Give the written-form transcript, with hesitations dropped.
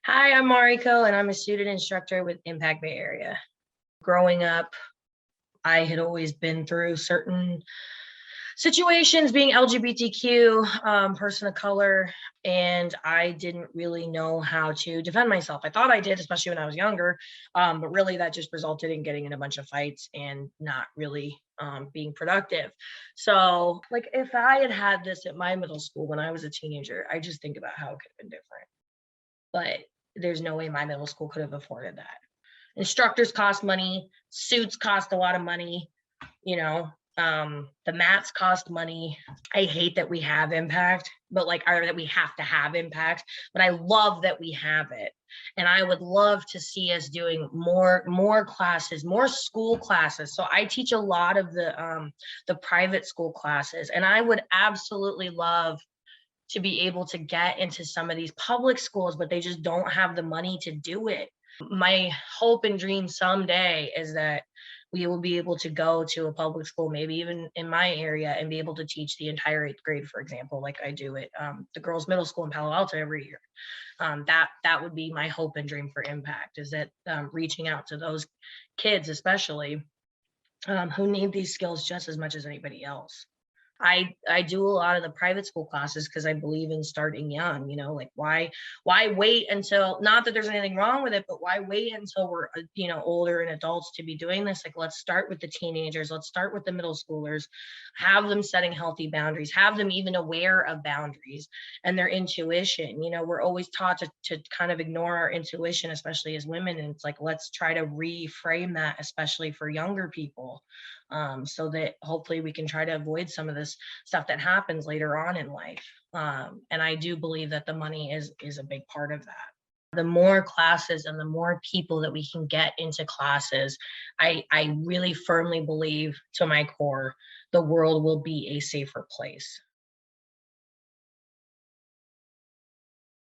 Hi, I'm Mariko, and I'm a student instructor with Impact Bay Area. Growing up, I had always been through certain situations being LGBTQ, person of color, and I didn't really know how to defend myself. I thought I did, especially when I was younger, but really that just resulted in getting in a bunch of fights and not really being productive. So, like, if I had had this at my middle school when I was a teenager, I just think about how it could have been different. But there's no way my middle school could have afforded that. Instructors cost money, suits cost a lot of money, you know, the mats cost money. I hate that we have impact, but like, or that we have to have impact, but I love that we have it. And I would love to see us doing more classes, more school classes. So I teach a lot of the private school classes, and I would absolutely love to be able to get into some of these public schools, but they just don't have the money to do it. My hope and dream someday is that we will be able to go to a public school, maybe even in my area, and be able to teach the entire eighth grade, for example, like I do at the girls' middle school in Palo Alto every year. That would be my hope and dream for impact, is that reaching out to those kids, especially who need these skills just as much as anybody else. I do a lot of the private school classes because I believe in starting young, like why wait until, not that there's anything wrong with it, but why wait until we're older and adults to be doing this? Like, let's start with the teenagers, let's start with the middle schoolers, have them setting healthy boundaries, have them even aware of boundaries and their intuition. We're always taught to kind of ignore our intuition, especially as women, and it's like, let's try to reframe that, especially for younger people, so that hopefully we can try to avoid some of this stuff that happens later on in life. And I do believe that the money is a big part of that. The more classes and the more people that we can get into classes, I really firmly believe, to my core, the world will be a safer place.